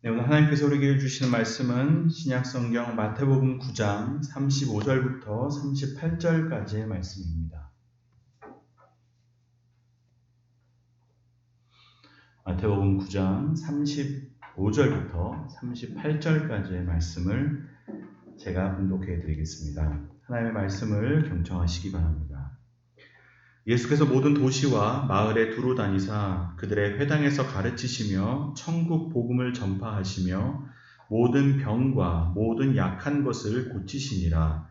네, 오늘 하나님께서 우리에게 주시는 말씀은 신약성경 마태복음 9장 35절부터 38절까지의 말씀입니다. 마태복음 9장 35절부터 38절까지의 말씀을 제가 봉독해 드리겠습니다. 하나님의 말씀을 경청하시기 바랍니다. 예수께서 모든 도시와 마을에 두루 다니사 그들의 회당에서 가르치시며 천국 복음을 전파하시며 모든 병과 모든 약한 것을 고치시니라.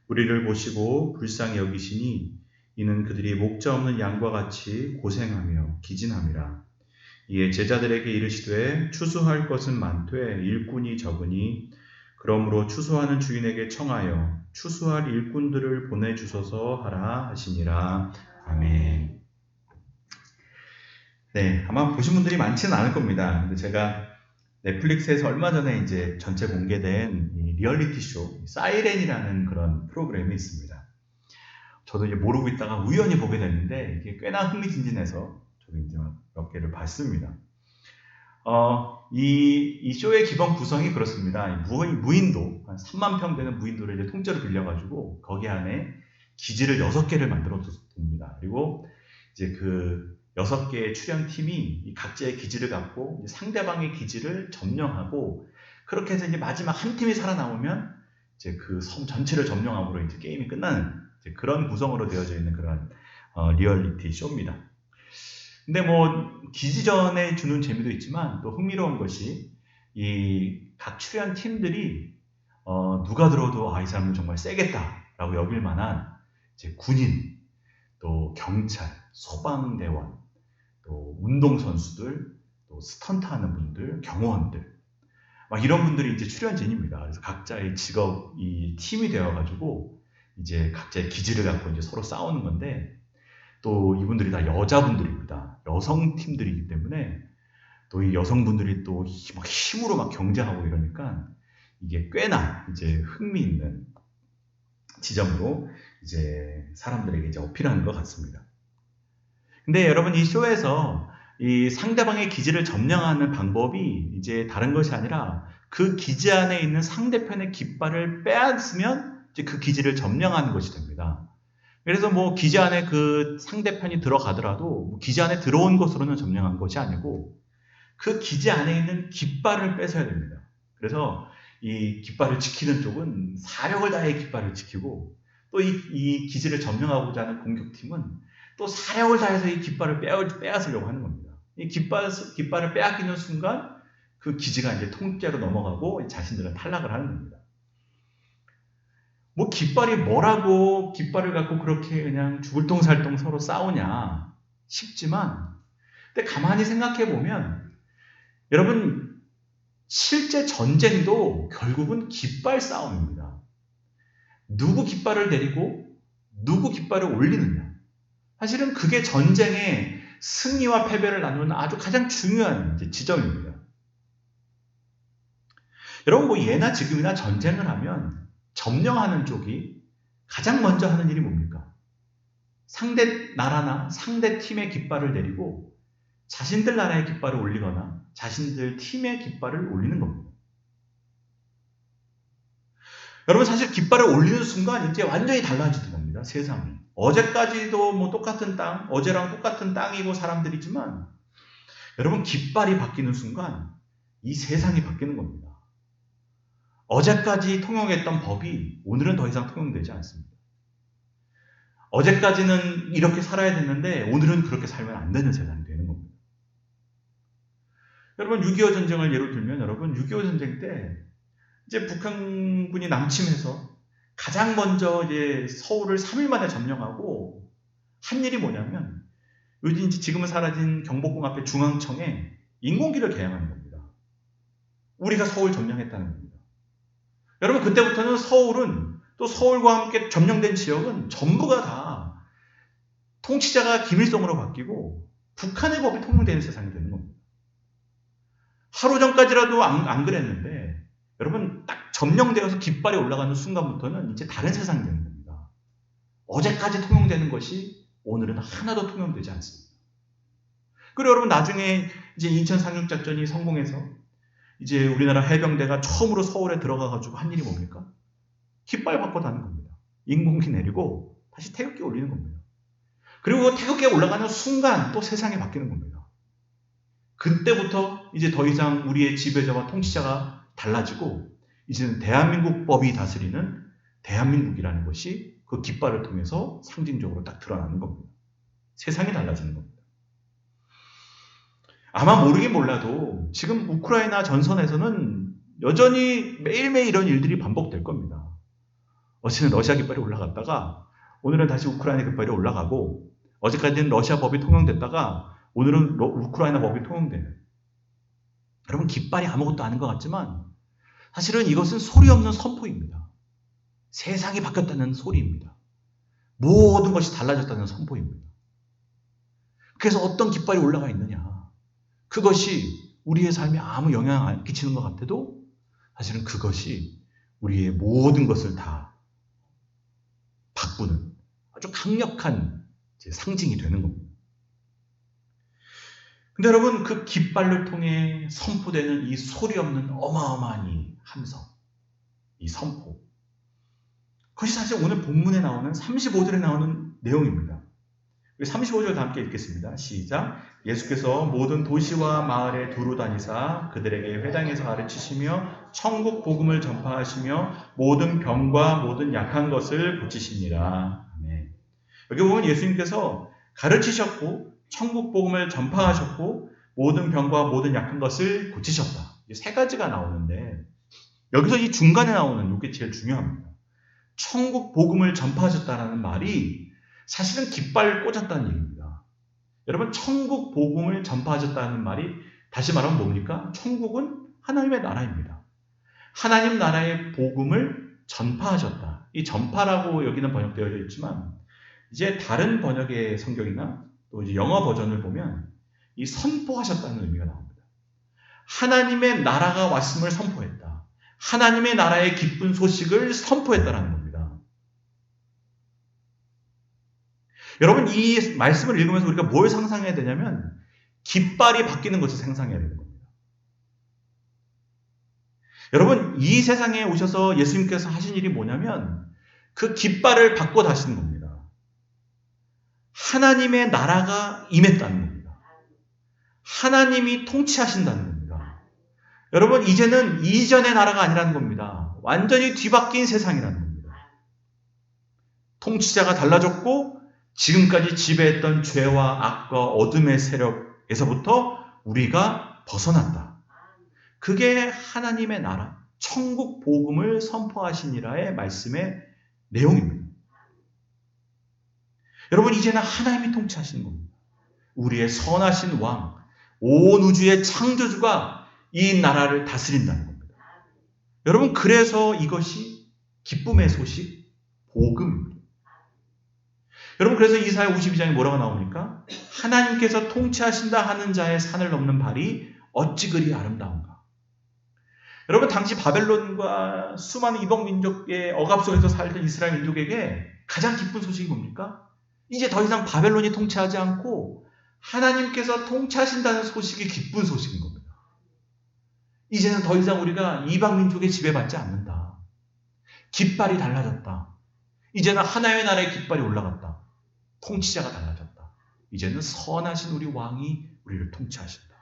우리를 보시고 불쌍히 여기시니 이는 그들이 목자 없는 양과 같이 고생하며 기진함이라. 이에 제자들에게 이르시되 추수할 것은 많되 일꾼이 적으니 그러므로 추수하는 주인에게 청하여 추수할 일꾼들을 보내주소서 하라 하시니라. 아멘. 네, 아마 보신 분들이 많지는 않을 겁니다. 근데 제가 넷플릭스에서 얼마 전에 이제 전체 공개된 이 리얼리티 쇼 사이렌이라는 그런 프로그램이 있습니다. 저도 이제 모르고 있다가 우연히 보게 됐는데 이게 꽤나 흥미진진해서 저도 이제 몇 개를 봤습니다. 이 쇼의 기본 구성이 그렇습니다. 무인도, 한 3만 평 되는 무인도를 이제 통째로 빌려가지고 거기 안에 기지를 6개를 만들어 둡니다. 그리고 이제 그 6개의 출연팀이 각자의 기지를 갖고 상대방의 기지를 점령하고 그렇게 해서 이제 마지막 한 팀이 살아남으면 이제 그 섬 전체를 점령함으로 이제 게임이 끝나는 이제 그런 구성으로 되어져 있는 그런 리얼리티 쇼입니다. 근데 뭐 기지전에 주는 재미도 있지만 또 흥미로운 것이 이 각 출연 팀들이 누가 들어도 이 사람은 정말 세겠다라고 여길 만한 이제 군인, 또 경찰, 소방대원, 또 운동선수들, 또 스턴트하는 분들, 경호원들 막 이런 분들이 이제 출연진입니다. 그래서 각자의 직업이 팀이 되어가지고 이제 각자의 기지를 갖고 이제 서로 싸우는 건데 또 이분들이 다 여자분들입니다. 여성 팀들이기 때문에 또 이 여성분들이 또 막 힘으로 막 경쟁하고 이러니까 이게 꽤나 이제 흥미있는 지점으로 이제 사람들에게 이제 어필하는 것 같습니다. 근데 여러분 이 쇼에서 이 상대방의 기지를 점령하는 방법이 이제 다른 것이 아니라 그 기지 안에 있는 상대편의 깃발을 빼앗으면 이제 그 기지를 점령하는 것이 됩니다. 그래서 뭐 기지 안에 그 상대편이 들어가더라도 기지 안에 들어온 것으로는 점령한 것이 아니고 그 기지 안에 있는 깃발을 뺏어야 됩니다. 그래서 이 깃발을 지키는 쪽은 사력을 다해 깃발을 지키고 또 이 기지를 점령하고자 하는 공격팀은 또 사력을 다해서 이 깃발을 빼앗으려고 하는 겁니다. 이 깃발을 빼앗기는 순간 그 기지가 이제 통째로 넘어가고 자신들은 탈락을 하는 겁니다. 뭐 깃발이 뭐라고 깃발을 갖고 그렇게 그냥 죽을똥살똥 서로 싸우냐 싶지만 근데 가만히 생각해 보면 여러분 실제 전쟁도 결국은 깃발 싸움입니다. 누구 깃발을 내리고 누구 깃발을 올리느냐. 사실은 그게 전쟁의 승리와 패배를 나누는 아주 가장 중요한 지점입니다. 여러분 뭐 예나 지금이나 전쟁을 하면 점령하는 쪽이 가장 먼저 하는 일이 뭡니까? 상대 나라나 상대 팀의 깃발을 내리고 자신들 나라의 깃발을 올리거나 자신들 팀의 깃발을 올리는 겁니다. 여러분 사실 깃발을 올리는 순간 이제 완전히 달라지는 겁니다. 세상이. 어제까지도 뭐 똑같은 땅, 어제랑 똑같은 땅이고 사람들이지만 여러분 깃발이 바뀌는 순간 이 세상이 바뀌는 겁니다. 어제까지 통용했던 법이 오늘은 더 이상 통용되지 않습니다. 어제까지는 이렇게 살아야 됐는데 오늘은 그렇게 살면 안 되는 세상이 되는 겁니다. 여러분 6.25 전쟁을 예로 들면 여러분 6.25 전쟁 때 이제 북한군이 남침해서 가장 먼저 이제 서울을 3일 만에 점령하고 한 일이 뭐냐면 요즘 지금은 사라진 경복궁 앞에 중앙청에 인공기를 개양하는 겁니다. 우리가 서울 점령했다는 겁니다. 여러분 그때부터는 서울은 또 서울과 함께 점령된 지역은 전부가 다 통치자가 김일성으로 바뀌고 북한의 법이 통용되는 세상이 되는 겁니다. 하루 전까지라도 안 그랬는데 여러분 딱 점령되어서 깃발이 올라가는 순간부터는 이제 다른 세상이 되는 겁니다. 어제까지 통용되는 것이 오늘은 하나도 통용되지 않습니다. 그리고 여러분 나중에 이제 인천 상륙작전이 성공해서 이제 우리나라 해병대가 처음으로 서울에 들어가가지고 한 일이 뭡니까? 깃발 받고 다는 겁니다. 인공기 내리고 다시 태극기 올리는 겁니다. 그리고 태극기에 올라가는 순간 또 세상이 바뀌는 겁니다. 그때부터 이제 더 이상 우리의 지배자와 통치자가 달라지고 이제는 대한민국 법이 다스리는 대한민국이라는 것이 그 깃발을 통해서 상징적으로 딱 드러나는 겁니다. 세상이 달라지는 겁니다. 아마 모르긴 몰라도 지금 우크라이나 전선에서는 여전히 매일매일 이런 일들이 반복될 겁니다. 어제는 러시아 깃발이 올라갔다가 오늘은 다시 우크라이나 깃발이 올라가고 어제까지는 러시아 법이 통용됐다가 오늘은 우크라이나 법이 통용되는. 여러분 깃발이 아무것도 아닌 것 같지만 사실은 이것은 소리 없는 선포입니다. 세상이 바뀌었다는 소리입니다. 모든 것이 달라졌다는 선포입니다. 그래서 어떤 깃발이 올라가 있느냐. 그것이 우리의 삶에 아무 영향을 안 끼치는 것 같아도 사실은 그것이 우리의 모든 것을 다 바꾸는 아주 강력한 상징이 되는 겁니다. 근데 여러분 그 깃발을 통해 선포되는 이 소리 없는 어마어마한 이 함성, 이 선포, 그것이 사실 오늘 본문에 나오는 35절에 나오는 내용입니다. 35절 다 함께 읽겠습니다. 시작. 예수께서 모든 도시와 마을에 두루 다니사 그들에게 회당에서 가르치시며 천국 복음을 전파하시며 모든 병과 모든 약한 것을 고치시니라. 아멘. 여기 보면 예수님께서 가르치셨고 천국 복음을 전파하셨고 모든 병과 모든 약한 것을 고치셨다. 세 가지가 나오는데 여기서 이 중간에 나오는 이게 제일 중요합니다. 천국 복음을 전파하셨다는 말이 사실은 깃발을 꽂았다는 얘기입니다. 여러분 천국 복음을 전파하셨다는 말이 다시 말하면 뭡니까? 천국은 하나님의 나라입니다. 하나님 나라의 복음을 전파하셨다. 이 전파라고 여기는 번역되어 있지만 이제 다른 번역의 성경이나 또 이제 영어 버전을 보면 이 선포하셨다는 의미가 나옵니다. 하나님의 나라가 왔음을 선포했다. 하나님의 나라의 기쁜 소식을 선포했다라는 겁니다. 여러분 이 말씀을 읽으면서 우리가 뭘 상상해야 되냐면 깃발이 바뀌는 것을 상상해야 되는 겁니다. 여러분 이 세상에 오셔서 예수님께서 하신 일이 뭐냐면 그 깃발을 바꿔 다시는 겁니다. 하나님의 나라가 임했다는 겁니다. 하나님이 통치하신다는 겁니다. 여러분 이제는 이전의 나라가 아니라는 겁니다. 완전히 뒤바뀐 세상이라는 겁니다. 통치자가 달라졌고 지금까지 지배했던 죄와 악과 어둠의 세력에서부터 우리가 벗어난다. 그게 하나님의 나라, 천국 복음을 선포하시니라의 말씀의 내용입니다. 여러분 이제는 하나님이 통치하시는 겁니다. 우리의 선하신 왕, 온 우주의 창조주가 이 나라를 다스린다는 겁니다. 여러분 그래서 이것이 기쁨의 소식, 복음입니다. 여러분 그래서 이사야 52장에 뭐라고 나옵니까? 하나님께서 통치하신다 하는 자의 산을 넘는 발이 어찌 그리 아름다운가. 여러분 당시 바벨론과 수많은 이방 민족의 억압 속에서 살던 이스라엘 민족에게 가장 기쁜 소식이 뭡니까? 이제 더 이상 바벨론이 통치하지 않고 하나님께서 통치하신다는 소식이 기쁜 소식인 겁니다. 이제는 더 이상 우리가 이방 민족에 지배받지 않는다. 깃발이 달라졌다. 이제는 하나님의 나라의 깃발이 올라갔다. 통치자가 달라졌다. 이제는 선하신 우리 왕이 우리를 통치하신다.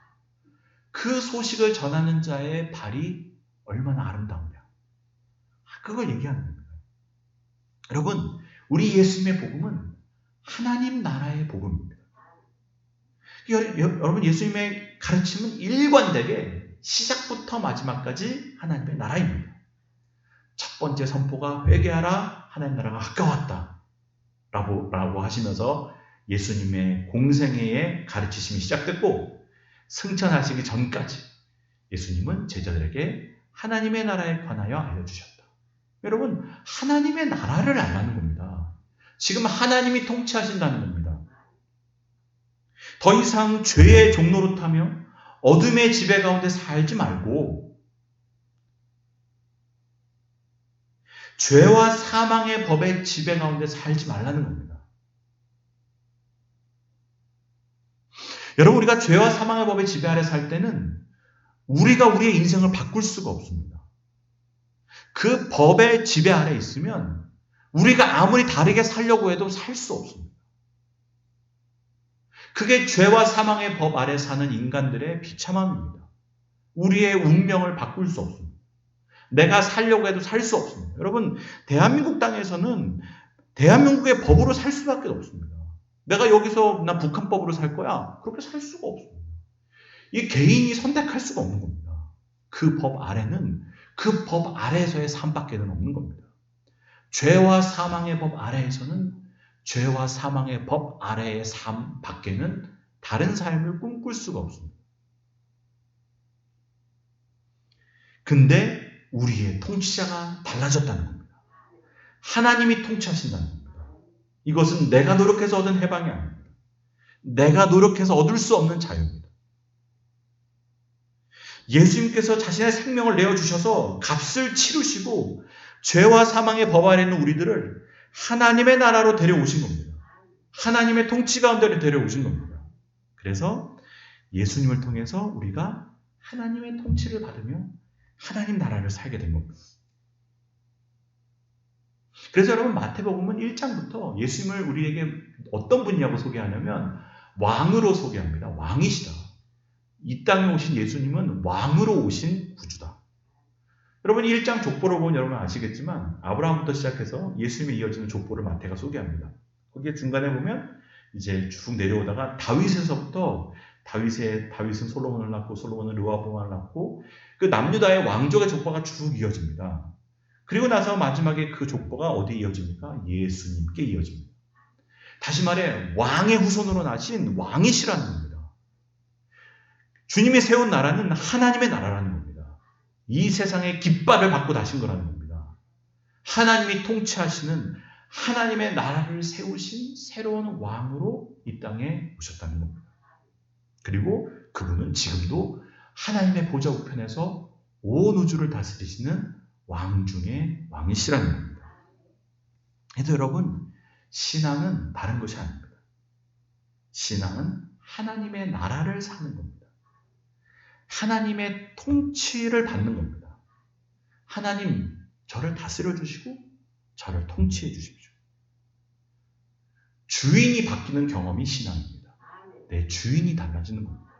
그 소식을 전하는 자의 발이 얼마나 아름다우냐. 그걸 얘기하는 겁니다. 여러분, 우리 예수님의 복음은 하나님 나라의 복음입니다. 여러분, 예수님의 가르침은 일관되게 시작부터 마지막까지 하나님의 나라입니다. 첫 번째 선포가 회개하라, 하나님 나라가 가까웠다. 라고 하시면서 예수님의 공생애의 가르치심이 시작됐고 승천하시기 전까지 예수님은 제자들에게 하나님의 나라에 관하여 알려주셨다. 여러분 하나님의 나라를 알라는 겁니다. 지금 하나님이 통치하신다는 겁니다. 더 이상 죄의 종노릇하며 어둠의 지배 가운데 살지 말고 죄와 사망의 법의 지배 가운데 살지 말라는 겁니다. 여러분 우리가 죄와 사망의 법의 지배 아래 살 때는 우리가 우리의 인생을 바꿀 수가 없습니다. 그 법의 지배 아래 있으면 우리가 아무리 다르게 살려고 해도 살 수 없습니다. 그게 죄와 사망의 법 아래 사는 인간들의 비참함입니다. 우리의 운명을 바꿀 수 없습니다. 내가 살려고 해도 살 수 없습니다. 여러분, 대한민국 땅에서는 대한민국의 법으로 살 수밖에 없습니다. 내가 여기서 나 북한법으로 살 거야. 그렇게 살 수가 없습니다. 이 개인이 선택할 수가 없는 겁니다. 그 법 아래는 그 법 아래에서의 삶밖에는 없는 겁니다. 죄와 사망의 법 아래에서는 죄와 사망의 법 아래의 삶 밖에는 다른 삶을 꿈꿀 수가 없습니다. 근데 우리의 통치자가 달라졌다는 겁니다. 하나님이 통치하신다는 겁니다. 이것은 내가 노력해서 얻은 해방이 아닙니다. 내가 노력해서 얻을 수 없는 자유입니다. 예수님께서 자신의 생명을 내어주셔서 값을 치르시고 죄와 사망의 법 아래 있는 우리들을 하나님의 나라로 데려오신 겁니다. 하나님의 통치 가운데로 데려오신 겁니다. 그래서 예수님을 통해서 우리가 하나님의 통치를 받으며 하나님 나라를 살게 된 겁니다. 그래서 여러분, 마태복음은 1장부터 예수님을 우리에게 어떤 분이냐고 소개하냐면 왕으로 소개합니다. 왕이시다. 이 땅에 오신 예수님은 왕으로 오신 구주다. 여러분, 1장 족보를 보면 여러분 아시겠지만 아브라함부터 시작해서 예수님에 이어지는 족보를 마태가 소개합니다. 거기에 중간에 보면 이제 쭉 내려오다가 다윗에서부터 다윗은 솔로몬을 낳고 솔로몬은 르호보암을 낳고 그 남유다의 왕족의 족보가 쭉 이어집니다. 그리고 나서 마지막에 그 족보가 어디에 이어집니까? 예수님께 이어집니다. 다시 말해 왕의 후손으로 나신 왕이시라는 겁니다. 주님이 세운 나라는 하나님의 나라라는 겁니다. 이 세상의 깃발을 받고 나신 거라는 겁니다. 하나님이 통치하시는 하나님의 나라를 세우신 새로운 왕으로 이 땅에 오셨다는 겁니다. 그리고 그분은 지금도 하나님의 보좌 우편에서 온 우주를 다스리시는 왕 중에 왕이시라는 겁니다. 그래서 여러분, 신앙은 다른 것이 아닙니다. 신앙은 하나님의 나라를 사는 겁니다. 하나님의 통치를 받는 겁니다. 하나님, 저를 다스려 주시고 저를 통치해 주십시오. 주인이 바뀌는 경험이 신앙입니다. 내 주인이 달라지는 겁니다.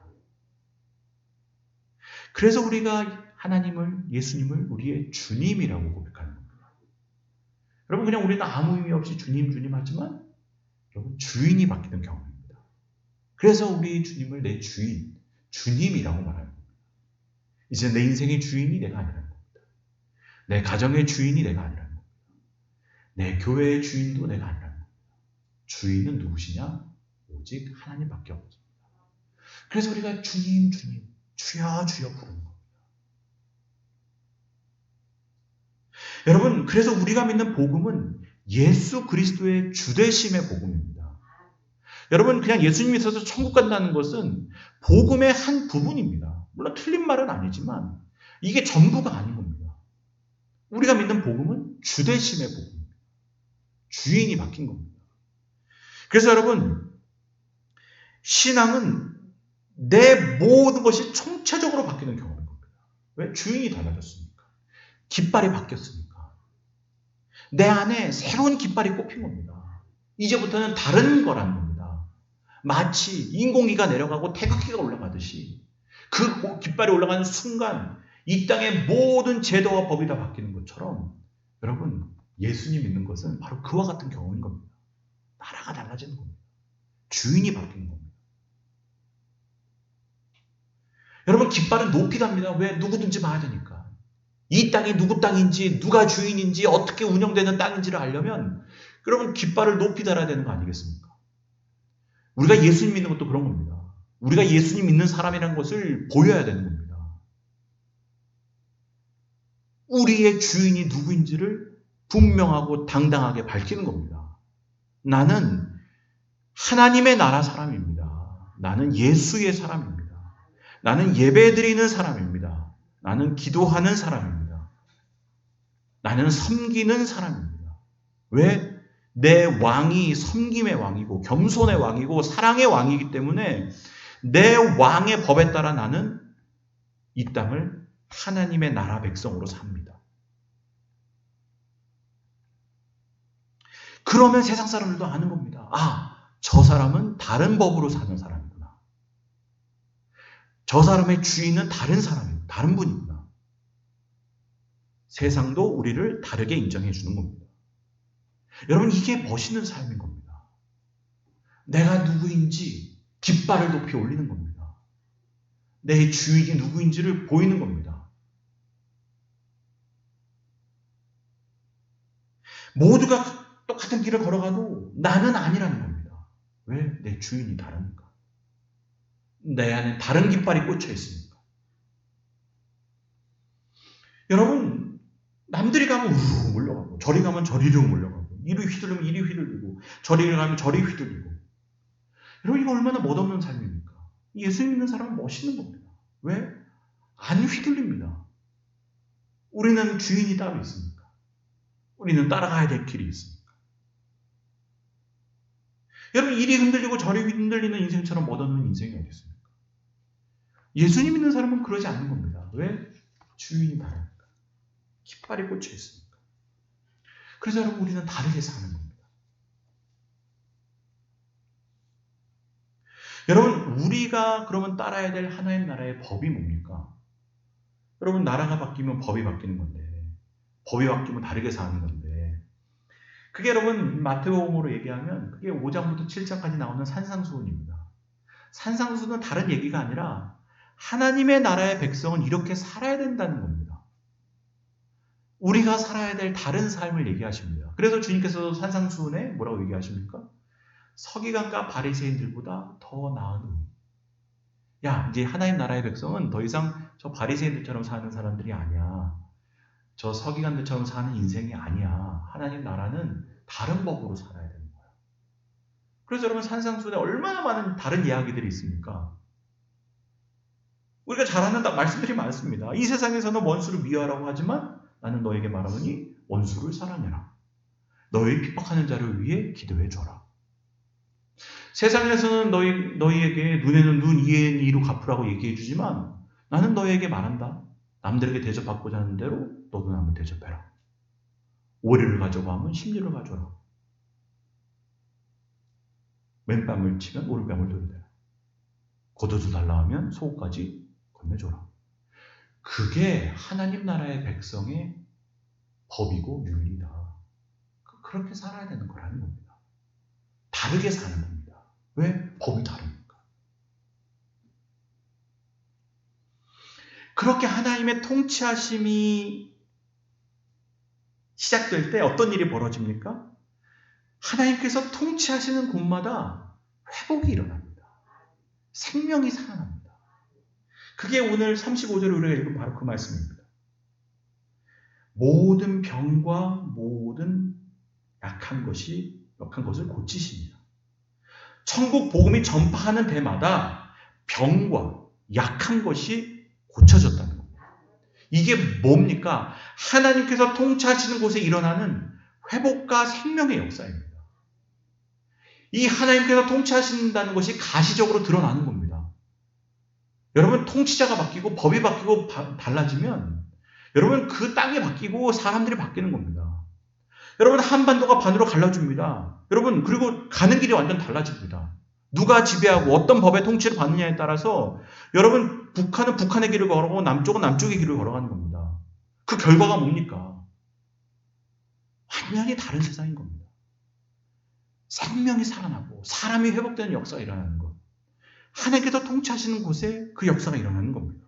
그래서 우리가 예수님을 우리의 주님이라고 고백하는 겁니다. 여러분, 그냥 우리는 아무 의미 없이 주님 하지만 여러분, 주인이 바뀌는 경험입니다. 그래서 우리 주님을 내 주님이라고 말하는 겁니다. 이제 내 인생의 주인이 내가 아니라는 겁니다. 내 가정의 주인이 내가 아니라는 겁니다. 내 교회의 주인도 내가 아니라는 겁니다. 주인은 누구시냐? 오직 하나님밖에 없습니다. 그래서 우리가 주님, 주여 부르는 겁니다. 여러분, 그래서 우리가 믿는 복음은 예수 그리스도의 주되심의 복음입니다. 여러분, 그냥 예수님이 있어서 천국 간다는 것은 복음의 한 부분입니다. 물론 틀린 말은 아니지만 이게 전부가 아닌 겁니다. 우리가 믿는 복음은 주되심의 복음입니다. 주인이 바뀐 겁니다. 그래서 여러분, 신앙은 내 모든 것이 총체적으로 바뀌는 경험인 겁니다. 왜? 주인이 달라졌으니까. 깃발이 바뀌었으니까. 내 안에 새로운 깃발이 꼽힌 겁니다. 이제부터는 다른 거라는 겁니다. 마치 인공기가 내려가고 태극기가 올라가듯이 그 깃발이 올라가는 순간 이 땅의 모든 제도와 법이 다 바뀌는 것처럼 여러분, 예수님 믿는 것은 바로 그와 같은 경험인 겁니다. 나라가 달라지는 겁니다. 주인이 바뀌는 겁니다. 여러분, 깃발은 높이 갑니다. 왜? 누구든지 봐야 되니까. 이 땅이 누구 땅인지, 누가 주인인지, 어떻게 운영되는 땅인지를 알려면 여러분, 깃발을 높이 달아야 되는 거 아니겠습니까? 우리가 예수님 믿는 것도 그런 겁니다. 우리가 예수님 믿는 사람이라는 것을 보여야 되는 겁니다. 우리의 주인이 누구인지를 분명하고 당당하게 밝히는 겁니다. 나는 하나님의 나라 사람입니다. 나는 예수의 사람입니다. 나는 예배드리는 사람입니다. 나는 기도하는 사람입니다. 나는 섬기는 사람입니다. 왜? 내 왕이 섬김의 왕이고 겸손의 왕이고 사랑의 왕이기 때문에 내 왕의 법에 따라 나는 이 땅을 하나님의 나라 백성으로 삽니다. 그러면 세상 사람들도 아는 겁니다. 아, 저 사람은 다른 법으로 사는 사람이구나. 저 사람의 주인은 다른 사람이고 다른 분이구나. 세상도 우리를 다르게 인정해 주는 겁니다. 여러분, 이게 멋있는 삶인 겁니다. 내가 누구인지 깃발을 높이 올리는 겁니다. 내 주인이 누구인지를 보이는 겁니다. 모두가 똑같은 길을 걸어가도 나는 아니라는 겁니다. 왜? 내 주인이 다르니까. 내 안에 다른 깃발이 꽂혀 있으니까. 여러분, 남들이 가면 우르르 몰려가고, 저리 가면 저리로 몰려가고, 이리 휘둘리면 이리 휘둘리고, 저리 가면 저리 휘둘리고. 여러분, 이거 얼마나 멋없는 삶입니까? 예수 믿는 사람은 멋있는 겁니다. 왜? 안 휘둘립니다. 우리는 주인이 따로 있으니까. 우리는 따라가야 될 길이 있으니까. 여러분, 이리 흔들리고 저리 흔들리는 인생처럼 멋없는 인생이 어디 있습니까? 예수님 믿는 사람은 그러지 않는 겁니다. 왜? 주인이 다르니까. 깃발이 꽂혀 있으니까. 그래서 여러분, 우리는 다르게 사는 겁니다. 여러분, 우리가 그러면 따라야 될 하나님 나라의 법이 뭡니까? 여러분, 나라가 바뀌면 법이 바뀌는 건데, 법이 바뀌면 다르게 사는 건데, 그게 여러분 마태복음으로 얘기하면 그게 5장부터 7장까지 나오는 산상수훈입니다. 산상수훈은 다른 얘기가 아니라 하나님의 나라의 백성은 이렇게 살아야 된다는 겁니다. 우리가 살아야 될 다른 삶을 얘기하십니다. 그래서 주님께서 산상수훈에 뭐라고 얘기하십니까? 서기관과 바리새인들보다 더 나은 의. 야, 이제 하나님 나라의 백성은 더 이상 저 바리새인들처럼 사는 사람들이 아니야. 저 서기관들처럼 사는 인생이 아니야. 하나님 나라는 다른 법으로 살아야 되는 거야. 그래서 여러분, 산상수훈에 얼마나 많은 다른 이야기들이 있습니까? 우리가 잘 아는 말씀들이 많습니다. 이 세상에서는 원수를 미워하라고 하지만 나는 너에게 말하노니 원수를 사랑해라. 너희 핍박하는 자를 위해 기도해 줘라. 세상에서는 너희에게 눈에는 눈, 이에는 이로 갚으라고 얘기해 주지만 나는 너희에게 말한다. 남들에게 대접받고자 하는 대로 너도 남을 대접해라. 오리를 가져고 하면 십리를 가져라. 맨뺨을 치면 오른뺨을 돌려대라. 겉옷을 달라 하면 속옷까지 건네줘라. 그게 하나님 나라의 백성의 법이고 윤리다. 그렇게 살아야 되는 거라는 겁니다. 다르게 사는 겁니다. 왜? 법이 다르니까. 그렇게 하나님의 통치하심이 시작될 때 어떤 일이 벌어집니까? 하나님께서 통치하시는 곳마다 회복이 일어납니다. 생명이 살아납니다. 그게 오늘 35절에 우리가 읽은 바로 그 말씀입니다. 모든 병과 모든 약한 것을 고치십니다. 천국 복음이 전파하는 데마다 병과 약한 것이 고쳐졌다는 겁니다. 이게 뭡니까? 하나님께서 통치하시는 곳에 일어나는 회복과 생명의 역사입니다. 이 하나님께서 통치하신다는 것이 가시적으로 드러나는 겁니다. 여러분, 통치자가 바뀌고 법이 바뀌고 달라지면 여러분, 그 땅이 바뀌고 사람들이 바뀌는 겁니다. 여러분, 한반도가 반으로 갈라집니다. 여러분, 그리고 가는 길이 완전 달라집니다. 누가 지배하고 어떤 법의 통치를 받느냐에 따라서 여러분, 북한은 북한의 길을 걸어가고 남쪽은 남쪽의 길을 걸어가는 겁니다. 그 결과가 뭡니까? 완전히 다른 세상인 겁니다. 생명이 살아나고 사람이 회복되는 역사가 일어나는 것. 하나님께서 통치하시는 곳에 그 역사가 일어나는 겁니다.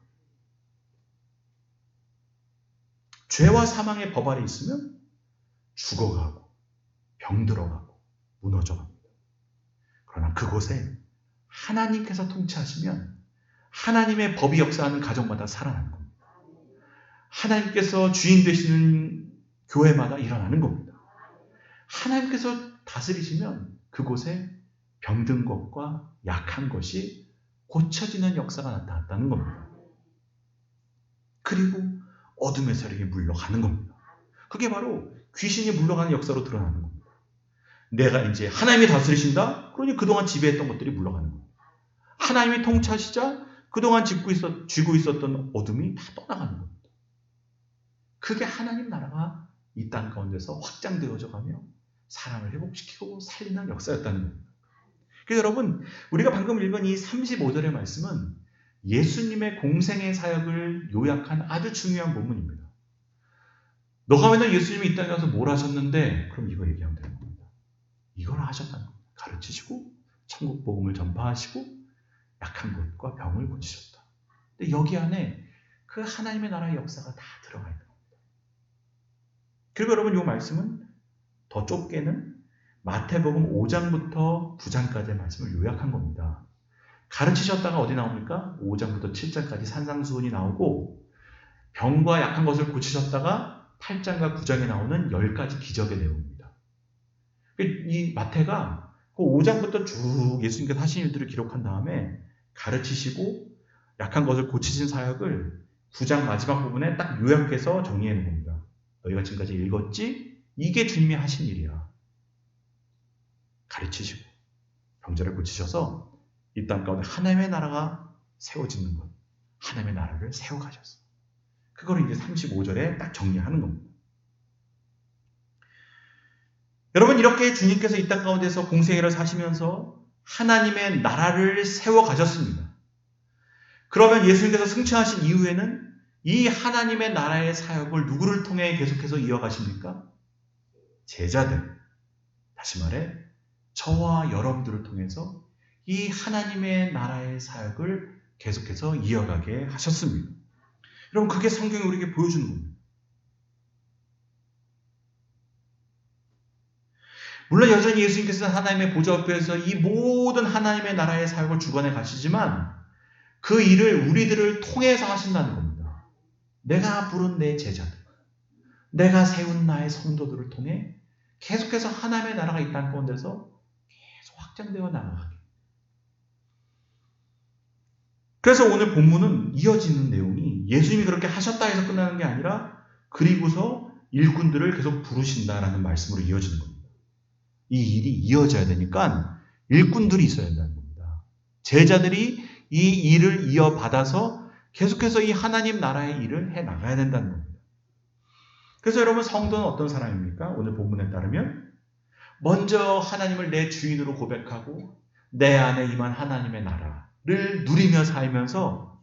죄와 사망의 법 아래 있으면 죽어가고 병들어가고 무너져갑니다. 그러나 그곳에 하나님께서 통치하시면 하나님의 법이 역사하는 가정마다 살아나는 겁니다. 하나님께서 주인 되시는 교회마다 일어나는 겁니다. 하나님께서 다스리시면 그곳에 병든 것과 약한 것이 고쳐지는 역사가 나타났다는 겁니다. 그리고 어둠의 세력이 물러가는 겁니다. 그게 바로 귀신이 물러가는 역사로 드러나는 겁니다. 내가 이제 하나님이 다스리신다? 그러니 그동안 지배했던 것들이 물러가는 겁니다. 하나님이 통치하시자 그동안 쥐고 있었던 어둠이 다 떠나가는 겁니다. 그게 하나님 나라가 이 땅 가운데서 확장되어져 가며 사람을 회복시키고 살리는 역사였다는 겁니다. 그래서 여러분, 우리가 방금 읽은 이 35절의 말씀은 예수님의 공생의 사역을 요약한 아주 중요한 본문입니다. 너가 맨날 예수님이 이 땅에 와서 뭘 하셨는데, 그럼 이거 얘기하면 되는 겁니다. 이걸 하셨다는 겁니다. 가르치시고 천국 복음을 전파하시고 약한 것과 병을 고치셨다. 근데 여기 안에 그 하나님의 나라의 역사가 다 들어가 있는 겁니다. 그리고 여러분, 이 말씀은 더 좁게는 마태복음 5장부터 9장까지의 말씀을 요약한 겁니다. 가르치셨다가 어디 나옵니까? 5장부터 7장까지 산상수훈이 나오고, 병과 약한 것을 고치셨다가 8장과 9장에 나오는 10가지 기적의 내용입니다. 이 마태가 그 5장부터 쭉 예수님께서 하신 일들을 기록한 다음에 가르치시고 약한 것을 고치신 사역을 9장 마지막 부분에 딱 요약해서 정리해 놓은 겁니다. 너희가 지금까지 읽었지? 이게 주님이 하신 일이야. 가르치시고 병자를 고치셔서 이 땅 가운데 하나님의 나라가 세워지는 것, 하나님의 나라를 세워가셨어. 그거를 이제 35절에 딱 정리하는 겁니다. 여러분, 이렇게 주님께서 이 땅 가운데서 공생애를 사시면서 하나님의 나라를 세워가셨습니다. 그러면 예수님께서 승천하신 이후에는 이 하나님의 나라의 사역을 누구를 통해 계속해서 이어가십니까? 제자들, 다시 말해 저와 여러분들을 통해서 이 하나님의 나라의 사역을 계속해서 이어가게 하셨습니다. 여러분, 그게 성경이 우리에게 보여주는 겁니다. 물론 여전히 예수님께서는 하나님의 보좌 앞에서 이 모든 하나님의 나라의 사역을 주관해 가시지만 그 일을 우리들을 통해서 하신다는 겁니다. 내가 부른 내 제자들, 내가 세운 나의 성도들을 통해 계속해서 하나님의 나라가 이 땅 가운데서 계속 확장되어 나가게. 그래서 오늘 본문은 이어지는 내용이 예수님이 그렇게 하셨다 해서 끝나는 게 아니라 그리고서 일꾼들을 계속 부르신다라는 말씀으로 이어지는 겁니다. 이 일이 이어져야 되니까 일꾼들이 있어야 된다는 겁니다. 제자들이 이 일을 이어받아서 계속해서 이 하나님 나라의 일을 해 나가야 된다는 겁니다. 그래서 여러분, 성도는 어떤 사람입니까? 오늘 본문에 따르면 먼저 하나님을 내 주인으로 고백하고 내 안에 임한 하나님의 나라를 누리며 살면서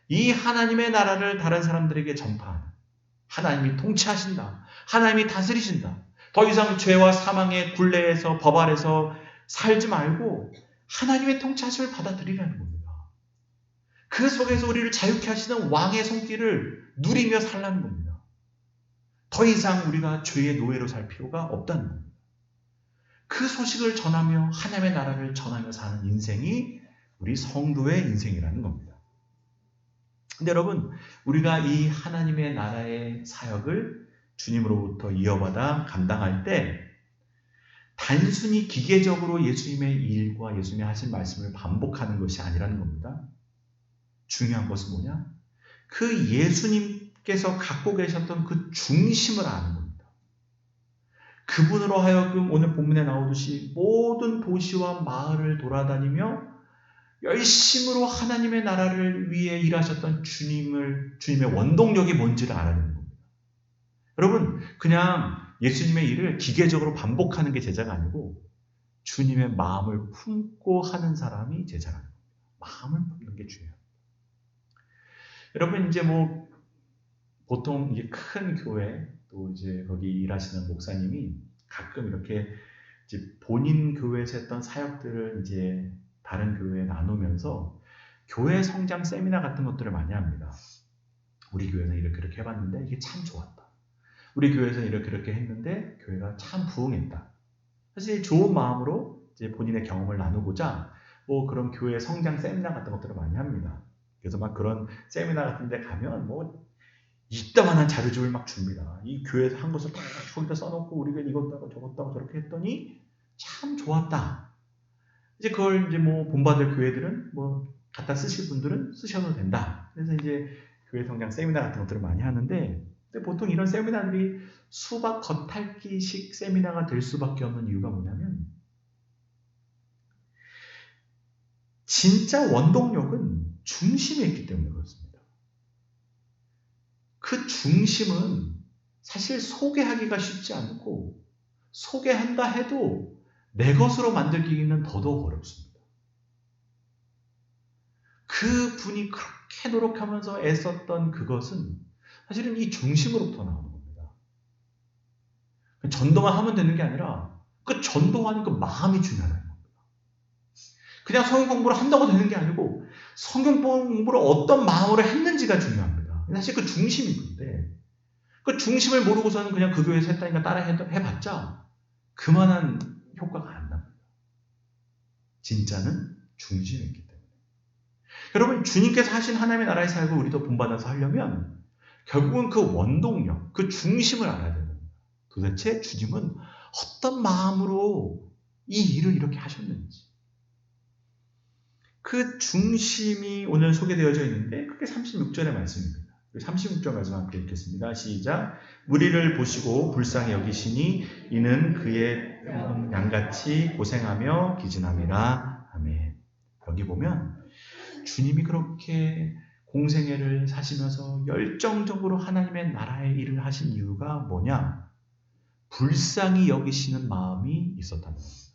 이 하나님의 나라를 다른 사람들에게 전파하는, 하나님이 통치하신다, 하나님이 다스리신다, 더 이상 죄와 사망의 굴레에서 법 아래서 살지 말고 하나님의 통치하심을 받아들이라는 겁니다. 그 속에서 우리를 자유케 하시는 왕의 손길을 누리며 살라는 겁니다. 더 이상 우리가 죄의 노예로 살 필요가 없다는 겁니다. 그 소식을 전하며 하나님의 나라를 전하며 사는 인생이 우리 성도의 인생이라는 겁니다. 근데 여러분, 우리가 이 하나님의 나라의 사역을 주님으로부터 이어받아 감당할 때 단순히 기계적으로 예수님의 일과 예수님이 하신 말씀을 반복하는 것이 아니라는 겁니다. 중요한 것은 뭐냐? 그 예수님께서 갖고 계셨던 그 중심을 아는 겁니다. 그분으로 하여금 오늘 본문에 나오듯이 모든 도시와 마을을 돌아다니며 열심으로 하나님의 나라를 위해 일하셨던 주님의 원동력이 뭔지를 알아야 되는 겁니다. 여러분, 그냥 예수님의 일을 기계적으로 반복하는 게 제자가 아니고 주님의 마음을 품고 하는 사람이 제자라는 겁니다. 마음을 품는 게 중요합니다. 여러분, 이제 보통 이제 큰 교회 또 이제 거기 일하시는 목사님이 가끔 이렇게 이제 본인 교회에서 했던 사역들을 이제 다른 교회에 나누면서 교회 성장 세미나 같은 것들을 많이 합니다. 우리 교회는 이렇게 해봤는데 이게 참 좋았다. 우리 교회에서는 이렇게 했는데 교회가 참 부흥했다. 사실 좋은 마음으로 이제 본인의 경험을 나누고자 그런 교회 성장 세미나 같은 것들을 많이 합니다. 그래서 막 그런 세미나 같은 데 가면 이따만한 자료집을 막 줍니다. 이 교회에서 한 것을 다 거기다 써놓고 우리가 이것도 하고 저것도 하고 저렇게 했더니 참 좋았다. 이제 그걸 이제 본받을 교회들은 갖다 쓰실 분들은 쓰셔도 된다. 그래서 이제 교회 성장 세미나 같은 것들을 많이 하는데, 근데 보통 이런 세미나들이 수박 겉핥기식 세미나가 될 수밖에 없는 이유가 뭐냐면, 진짜 원동력은 중심에 있기 때문에 그렇습니다. 그 중심은 사실 소개하기가 쉽지 않고 소개한다 해도 내 것으로 만들기는 더더욱 어렵습니다. 그 분이 그렇게 노력하면서 애썼던 그것은 사실은 이 중심으로부터 나오는 겁니다. 전도만 하면 되는 게 아니라 그 전도하는 그 마음이 중요하다는 겁니다. 그냥 성경 공부를 한다고 되는 게 아니고 성경 공부를 어떤 마음으로 했는지가 중요합니다. 사실 그 중심이 건데 그 중심을 모르고서는 그냥 그 교회에서 했다니까 따라 해봤자 그만한 효과가 안 납니다. 진짜는 중심이 있기 때문에. 여러분, 주님께서 하신 하나님의 나라의 사역을 우리도 본받아서 하려면 결국은 그 원동력, 그 중심을 알아야 되는 겁니다. 도대체 주님은 어떤 마음으로 이 일을 이렇게 하셨는지. 그 중심이 오늘 소개되어져 있는데 그게 36절의 말씀입니다. 36절 말씀 함께 읽겠습니다. 시작. 무리를 보시고 불쌍히 여기시니 이는 그의 양같이 고생하며 기진함이라. 아멘. 여기 보면 주님이 그렇게 공생애를 사시면서 열정적으로 하나님의 나라의 일을 하신 이유가 뭐냐? 불쌍히 여기시는 마음이 있었다는 겁니다.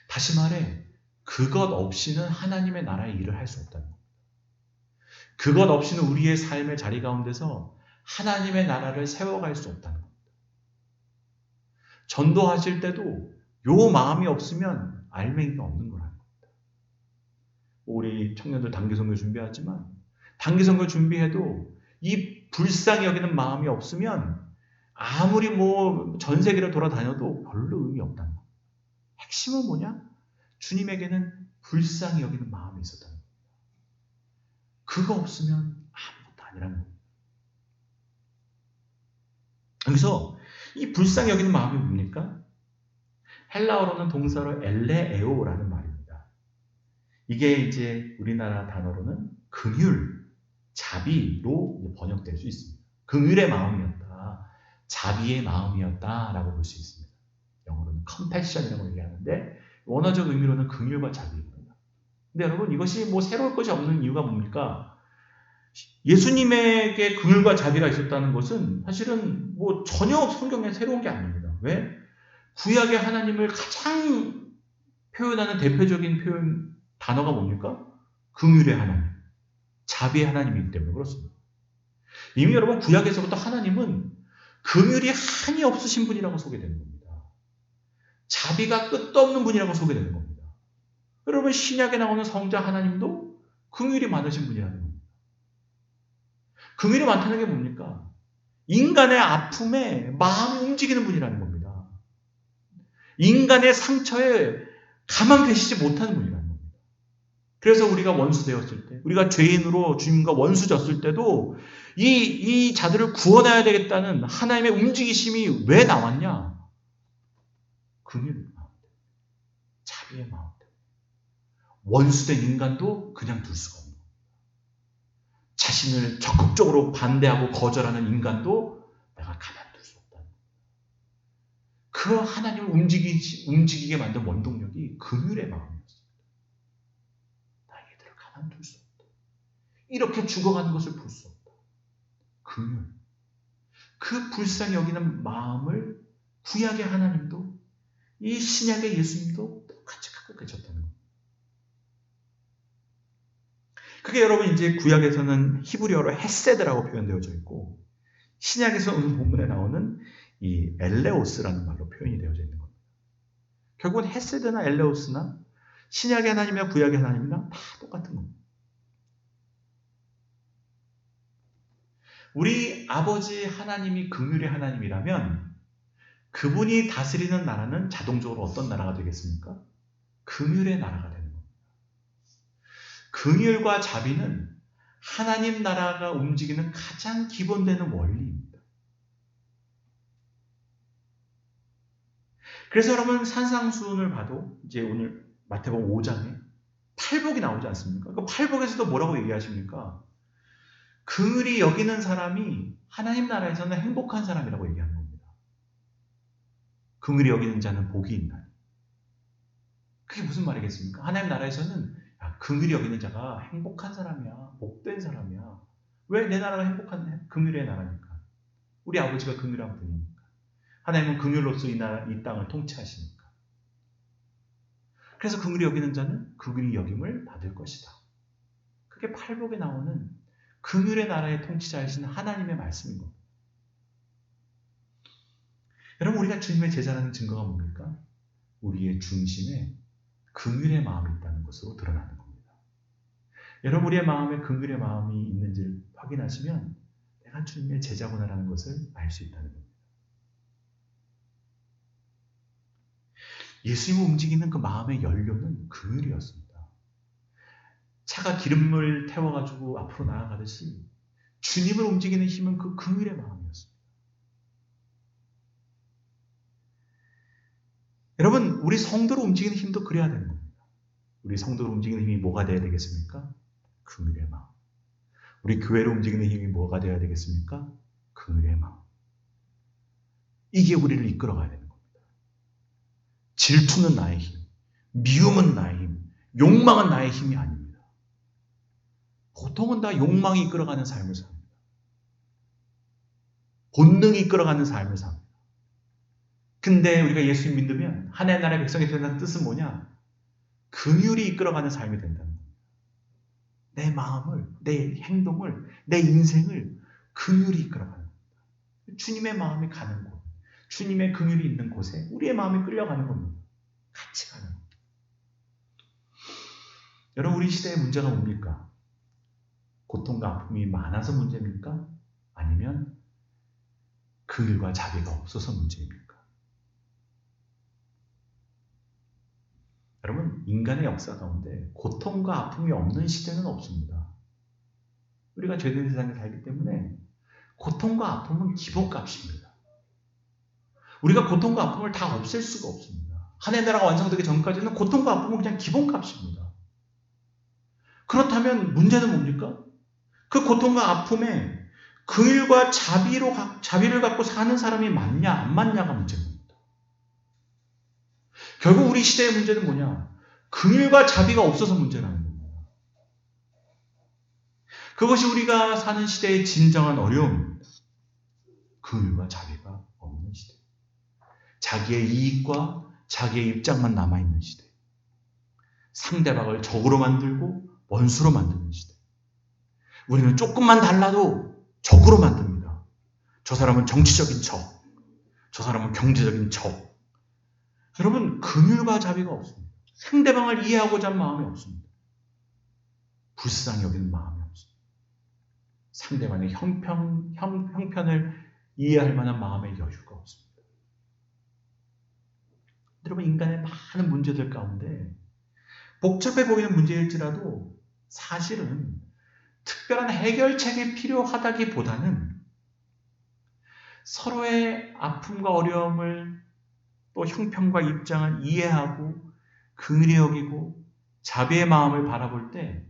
다시 말해 그것 없이는 하나님의 나라의 일을 할 수 없다는 겁니다. 그것 없이는 우리의 삶의 자리 가운데서 하나님의 나라를 세워갈 수 없다는 겁니다. 전도하실 때도 요 마음이 없으면 알맹이가 없는 거라는 겁니다. 우리 청년들 단기선교 준비하지만 단기선교 준비해도 이 불쌍히 여기는 마음이 없으면 아무리 전 세계를 돌아다녀도 별로 의미 없다는 겁니다. 핵심은 뭐냐? 주님에게는 불쌍히 여기는 마음이 있었다는 겁니다. 그거 없으면 아무것도 아니라는 겁니다. 여기서 이 불쌍히 여기는 마음이 뭡니까? 헬라어로는 동사로 엘레에오라는 말입니다. 이게 이제 우리나라 단어로는 긍휼, 자비로 번역될 수 있습니다. 긍휼의 마음이었다, 자비의 마음이었다라고 볼 수 있습니다. 영어로는 compassion이라고 얘기하는데 원어적 의미로는 긍휼과 자비입니다. 근데 여러분 이것이 새로울 것이 없는 이유가 뭡니까? 예수님에게 긍휼과 자비가 있었다는 것은 사실은 전혀 성경에 새로운 게 아닙니다. 왜? 구약의 하나님을 가장 표현하는 대표적인 단어가 뭡니까? 긍휼의 하나님, 자비의 하나님이기 때문에 그렇습니다. 이미 여러분 구약에서부터 하나님은 긍휼이 한이 없으신 분이라고 소개되는 겁니다. 자비가 끝도 없는 분이라고 소개되는 겁니다. 여러분 신약에 나오는 성자 하나님도 긍휼이 많으신 분이라는 겁니다. 긍휼이 많다는 게 뭡니까? 인간의 아픔에 마음이 움직이는 분이라는 겁니다. 인간의 상처에 가만 계시지 못하는 분이라는 겁니다. 그래서 우리가 원수되었을 때, 우리가 죄인으로 주님과 원수졌을 때도 이 자들을 구원해야 되겠다는 하나님의 움직이심이 왜 나왔냐? 긍휼의 마음, 자비의 마음. 원수된 인간도 그냥 둘 수가 없는 겁니다. 자신을 적극적으로 반대하고 거절하는 인간도 내가 가만둘 수 없다. 그 하나님을 움직이게 만든 원동력이 긍휼의 마음이었습니다. 나 얘들을 가만둘 수 없다. 이렇게 죽어가는 것을 볼 수 없다. 긍휼. 그 불쌍히 여기는 마음을 구약의 하나님도 이 신약의 예수님도 똑같이 갖고 계셨다는 겁니다. 그게 여러분 이제 구약에서는 히브리어로 헤세드라고 표현되어져 있고 신약에서 오늘 본문에 나오는 이 엘레오스라는 말로 표현이 되어져 있는 겁니다. 결국은 헤세드나 엘레오스나 신약의 하나님이나 구약의 하나님이나 다 똑같은 겁니다. 우리 아버지 하나님이 긍휼의 하나님이라면 그분이 다스리는 나라는 자동적으로 어떤 나라가 되겠습니까? 긍휼의 나라가 되는 겁니다. 긍휼과 자비는 하나님 나라가 움직이는 가장 기본되는 원리입니다. 그래서 여러분 산상수훈을 봐도 이제 오늘 마태복음 5장에 팔복이 나오지 않습니까? 그 팔복에서도 뭐라고 얘기하십니까? 긍휼히 여기는 사람이 하나님 나라에서는 행복한 사람이라고 얘기하는 겁니다. 긍휼히 여기는 자는 복이 있나니. 그게 무슨 말이겠습니까? 하나님 나라에서는 야, 긍휼히 여기는 자가 행복한 사람이야. 복된 사람이야. 왜? 내 나라가 행복한 긍휼의 나라니까. 우리 아버지가 긍휼한 분이니까. 하나님은 긍휼로서 이 땅을 통치하시니까. 그래서 긍휼히 여기는 자는 긍휼히 여김을 받을 것이다. 그게 팔복에 나오는 긍휼의 나라의 통치자이신 하나님의 말씀인 겁니다. 여러분, 우리가 주님의 제자라는 증거가 뭡니까? 우리의 중심에 긍휼의 마음이 있다는 것으로 드러나는 겁니다. 여러분, 우리의 마음에 긍휼의 마음이 있는지를 확인하시면 내가 주님의 제자구나라는 것을 알 수 있다는 겁니다. 예수님을 움직이는 그 마음의 연료는 긍휼이었습니다. 차가 기름을 태워가지고 앞으로 나아가듯이 주님을 움직이는 힘은 그 긍휼의 마음이었습니다. 여러분, 우리 성도를 움직이는 힘도 그래야 되는 겁니다. 우리 성도를 움직이는 힘이 뭐가 되어야 되겠습니까? 긍휼의 마음. 우리 교회를 움직이는 힘이 뭐가 되어야 되겠습니까? 긍휼의 마음. 이게 우리를 이끌어가야 되는 겁니다. 질투는 나의 힘, 미움은 나의 힘, 욕망은 나의 힘이 아닙니다. 보통은 다 욕망이 이끌어가는 삶을 삽니다. 본능이 이끌어가는 삶을 삽니다. 근데 우리가 예수님 믿으면 하나님 나라의 백성이 된다는 뜻은 뭐냐? 긍휼이 이끌어가는 삶이 된다는 겁니다. 내 마음을, 내 행동을, 내 인생을 긍휼이 이끌어가는 겁니다. 주님의 마음이 가는 곳, 주님의 긍휼이 있는 곳에 우리의 마음이 끌려가는 겁니다. 같이 가는 겁니다. 여러분, 우리 시대의 문제가 뭡니까? 고통과 아픔이 많아서 문제입니까? 아니면 긍휼과 자비가 없어서 문제입니까? 여러분, 인간의 역사 가운데 고통과 아픔이 없는 시대는 없습니다. 우리가 죄된 세상에 살기 때문에 고통과 아픔은 기본값입니다. 우리가 고통과 아픔을 다 없앨 수가 없습니다. 하나님의 나라가 완성되기 전까지는 고통과 아픔은 그냥 기본값입니다. 그렇다면 문제는 뭡니까? 그 고통과 아픔에 긍휼과 자비를 갖고 사는 사람이 맞냐 안 맞냐가 문제입니다. 결국 우리 시대의 문제는 뭐냐? 긍휼과 자비가 없어서 문제라는 겁니다. 그것이 우리가 사는 시대의 진정한 어려움입니다. 긍휼과 자비가 없는 시대. 자기의 이익과 자기의 입장만 남아있는 시대. 상대방을 적으로 만들고 원수로 만드는 시대. 우리는 조금만 달라도 적으로 만듭니다. 저 사람은 정치적인 적, 저 사람은 경제적인 적. 여러분, 긍휼과 자비가 없습니다. 상대방을 이해하고자 하는 마음이 없습니다. 불쌍히 여기는 마음이 없습니다. 상대방의 형편을 이해할 만한 마음의 여유가 없습니다. 여러분, 인간의 많은 문제들 가운데 복잡해 보이는 문제일지라도 사실은 특별한 해결책이 필요하다기보다는 서로의 아픔과 어려움을 또 형편과 입장을 이해하고 긍휼히 여기고 자비의 마음을 바라볼 때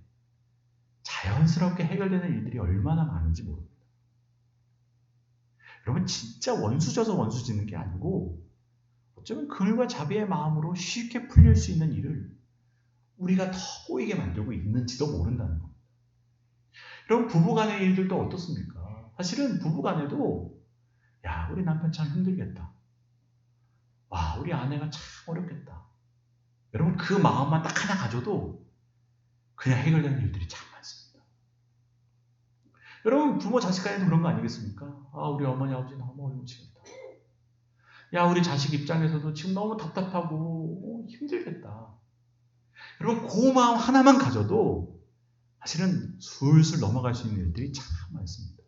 자연스럽게 해결되는 일들이 얼마나 많은지 모릅니다. 여러분, 진짜 원수 져서 원수 짓는 게 아니고 어쩌면 긍휼과 자비의 마음으로 쉽게 풀릴 수 있는 일을 우리가 더 꼬이게 만들고 있는지도 모른다는 겁니다. 여러분, 부부간의 일들도 어떻습니까? 사실은 부부간에도 야, 우리 남편 참 힘들겠다. 와, 우리 아내가 참 어렵겠다. 여러분, 그 마음만 딱 하나 가져도 그냥 해결되는 일들이 참 많습니다. 여러분, 부모 자식 간에도 그런 거 아니겠습니까? 아, 우리 어머니 아버지 너무 어려우시겠다. 야, 우리 자식 입장에서도 지금 너무 답답하고 힘들겠다. 여러분, 그 마음 하나만 가져도 사실은 술술 넘어갈 수 있는 일들이 참 많습니다.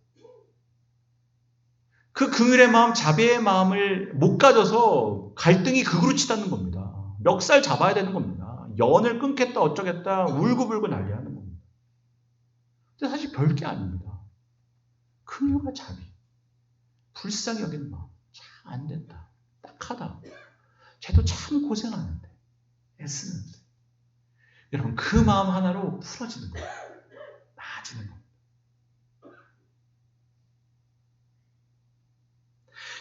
그 긍휼의 마음, 자비의 마음을 못 가져서 갈등이 극으로 치닫는 겁니다. 멱살 잡아야 되는 겁니다. 연을 끊겠다 어쩌겠다 울고불고 난리하는 겁니다. 근데 사실 별게 아닙니다. 긍휼과 자비, 불쌍히 여기는 마음, 참 안 된다, 딱하다. 쟤도 참 고생하는데, 애쓰는데. 여러분, 그 마음 하나로 풀어지는 거예요. 나아지는 겁니다.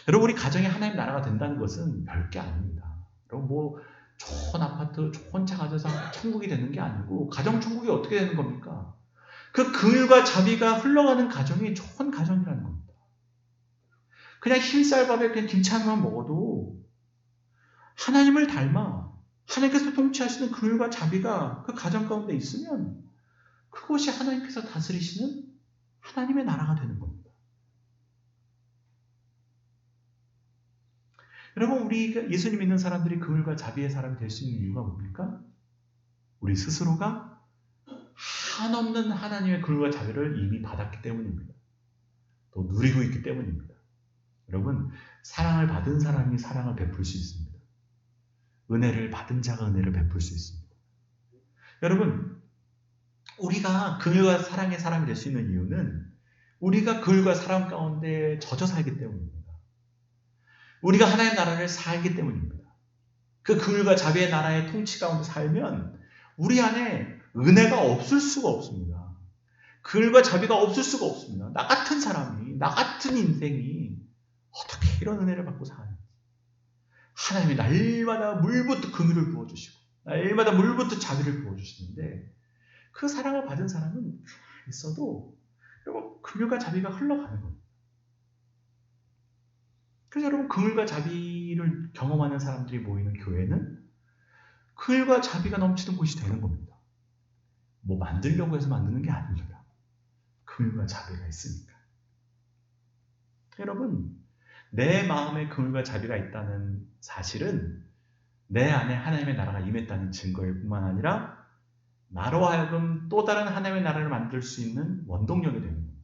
여러분, 우리 가정이 하나님 나라가 된다는 것은 별게 아닙니다. 여러분, 좋은 아파트, 좋은 차 가져서 천국이 되는 게 아니고 가정 천국이 어떻게 되는 겁니까? 그 긍휼과 자비가 흘러가는 가정이 좋은 가정이라는 겁니다. 그냥 흰쌀밥에 그냥 김치 하나만 먹어도 하나님을 닮아 하나님께서 통치하시는 긍휼과 자비가 그 가정 가운데 있으면 그것이 하나님께서 다스리시는 하나님의 나라가 되는 겁니다. 여러분, 우리 예수님 믿는 사람들이 긍휼과 자비의 사람이 될 수 있는 이유가 뭡니까? 우리 스스로가 한없는 하나님의 긍휼과 자비를 이미 받았기 때문입니다. 또 누리고 있기 때문입니다. 여러분, 사랑을 받은 사람이 사랑을 베풀 수 있습니다. 은혜를 받은 자가 은혜를 베풀 수 있습니다. 여러분, 우리가 긍휼과 사랑의 사람이 될 수 있는 이유는 우리가 긍휼과 사랑 가운데 젖어 살기 때문입니다. 우리가 하나님의 나라를 살기 때문입니다. 그 긍휼과 자비의 나라의 통치 가운데 살면 우리 안에 은혜가 없을 수가 없습니다. 긍휼과 자비가 없을 수가 없습니다. 나 같은 사람이, 나 같은 인생이 어떻게 이런 은혜를 받고 사는지. 하나님이 날마다 물부터 긍휼을 부어주시고 날마다 물부터 자비를 부어주시는데 그 사랑을 받은 사람은 있어도 여러분 긍휼과 자비가 흘러가는 겁니다. 그래서 여러분 긍휼과 자비를 경험하는 사람들이 모이는 교회는 긍휼과 자비가 넘치는 곳이 되는 겁니다. 뭐 만들려고 해서 만드는 게 아닙니다. 긍휼과 자비가 있으니까. 여러분, 내 마음에 긍휼과 자비가 있다는 사실은 내 안에 하나님의 나라가 임했다는 증거일 뿐만 아니라 나로 하여금 또 다른 하나님의 나라를 만들 수 있는 원동력이 되는 겁니다.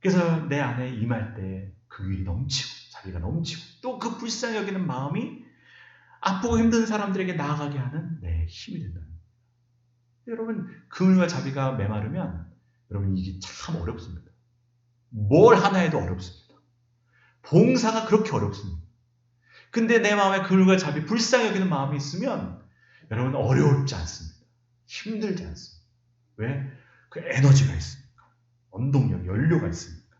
그래서 내 안에 임할 때 긍휼이 넘치고 자비가 넘치고 또 그 불쌍히 여기는 마음이 아프고 힘든 사람들에게 나아가게 하는 내 힘이 된다는 겁니다. 여러분, 긍휼과 자비가 메마르면 여러분 이게 참 어렵습니다. 뭘 하나 해도 어렵습니다. 봉사가 그렇게 어렵습니다. 근데 내 마음에 긍휼과 자비, 불쌍히 여기는 마음이 있으면 여러분 어렵지 않습니다. 힘들지 않습니다. 왜? 그 에너지가 있으니까. 원동력, 연료가 있으니까.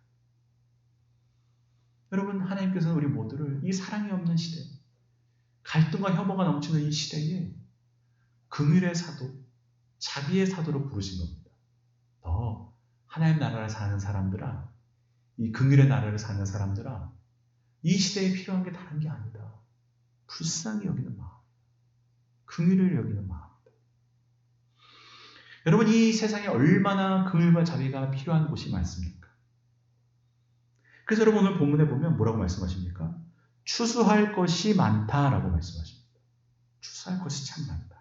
여러분, 하나님께서는 우리 모두를 이 사랑이 없는 시대, 갈등과 혐오가 넘치는 이 시대에 긍휼의 사도, 자비의 사도로 부르신 겁니다. 너 하나님 나라를 사는 사람들아, 이 긍휼의 나라를 사는 사람들아, 이 시대에 필요한 게 다른 게 아니다. 불쌍히 여기는 마음, 긍휼을 여기는 마음이다. 여러분, 이 세상에 얼마나 긍휼과 자비가 필요한 곳이 많습니까? 그래서 여러분 오늘 본문에 보면 뭐라고 말씀하십니까? 추수할 것이 많다라고 말씀하십니다. 추수할 것이 참 많다.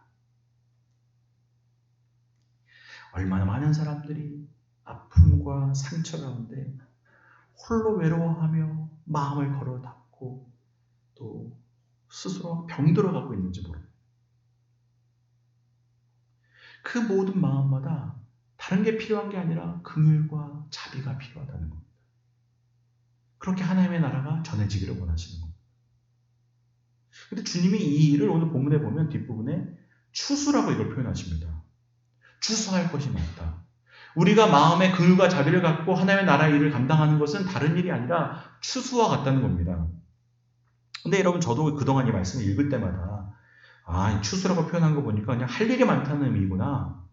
얼마나 많은 사람들이 아픔과 상처 가운데 홀로 외로워하며 마음을 걸어 닫고 또 스스로 병들어 가고 있는지 모릅니다. 그 모든 마음마다 다른 게 필요한 게 아니라 긍휼과 자비가 필요하다는 겁니다. 그렇게 하나님의 나라가 전해지기를 원하시는 겁니다. 그런데 주님이 이 일을 오늘 본문에 보면 뒷부분에 추수라고 이걸 표현하십니다. 추수할 것이 많다. 우리가 마음의 긍휼과 자비를 갖고 하나님의 나라의 일을 감당하는 것은 다른 일이 아니라 추수와 같다는 겁니다. 근데 여러분 저도 그동안 이 말씀을 읽을 때마다 이 추수라고 표현한 거 보니까 그냥 할 일이 많다는 의미구나.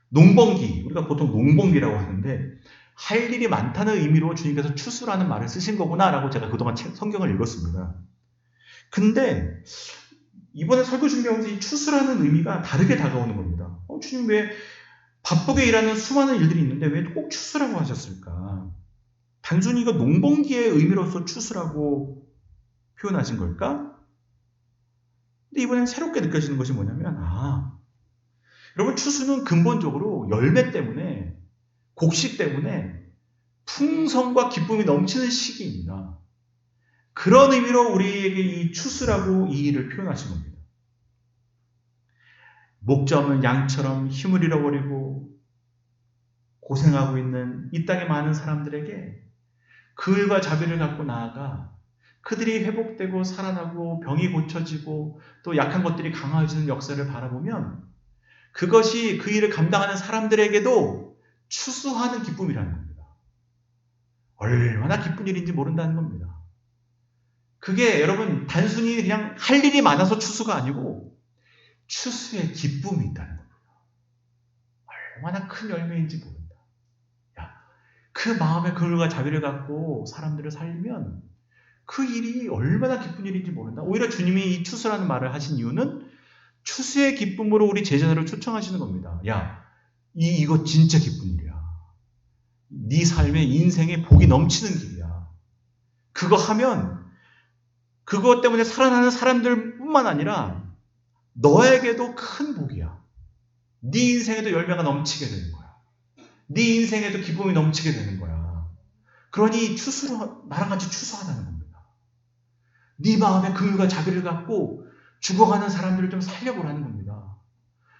농번기, 우리가 보통 농번기라고 하는데 할 일이 많다는 의미로 주님께서 추수라는 말을 쓰신 거구나라고 제가 그동안 성경을 읽었습니다. 근데 이번에 설교 준비하면서 이 추수라는 의미가 다르게 다가오는 겁니다. 주님 왜 바쁘게 일하는 수많은 일들이 있는데 왜 꼭 추수라고 하셨을까? 단순히 이거 농번기의 의미로서 추수라고 표현하신 걸까? 근데 이번엔 새롭게 느껴지는 것이 뭐냐면 여러분 추수는 근본적으로 열매 때문에 곡식 때문에 풍성과 기쁨이 넘치는 시기입니다. 그런 의미로 우리에게 이 추수라고 이 일을 표현하신 겁니다. 목자 없는 양처럼 힘을 잃어버리고 고생하고 있는 이 땅의 많은 사람들에게 긍휼과 자비를 갖고 나아가 그들이 회복되고 살아나고 병이 고쳐지고 또 약한 것들이 강화해지는 역사를 바라보면 그것이 그 일을 감당하는 사람들에게도 추수하는 기쁨이라는 겁니다. 얼마나 기쁜 일인지 모른다는 겁니다. 그게 여러분 단순히 그냥 할 일이 많아서 추수가 아니고 추수의 기쁨이 있다는 겁니다. 얼마나 큰 열매인지 모른다. 야, 그 마음의 긍휼과 자비를 갖고 사람들을 살리면 그 일이 얼마나 기쁜 일인지 모른다. 오히려 주님이 이 추수라는 말을 하신 이유는 추수의 기쁨으로 우리 제자들을 초청하시는 겁니다. 야, 이거 진짜 기쁜 일이야. 네 삶의 인생에 복이 넘치는 길이야. 그거 하면 그것 때문에 살아나는 사람들뿐만 아니라 너에게도 큰 복이야. 네 인생에도 열매가 넘치게 되는 거야. 네 인생에도 기쁨이 넘치게 되는 거야. 그러니 나랑 같이 추수하자는 겁니다. 네 마음에 긍휼과 자비를 갖고 죽어가는 사람들을 좀 살려보라는 겁니다.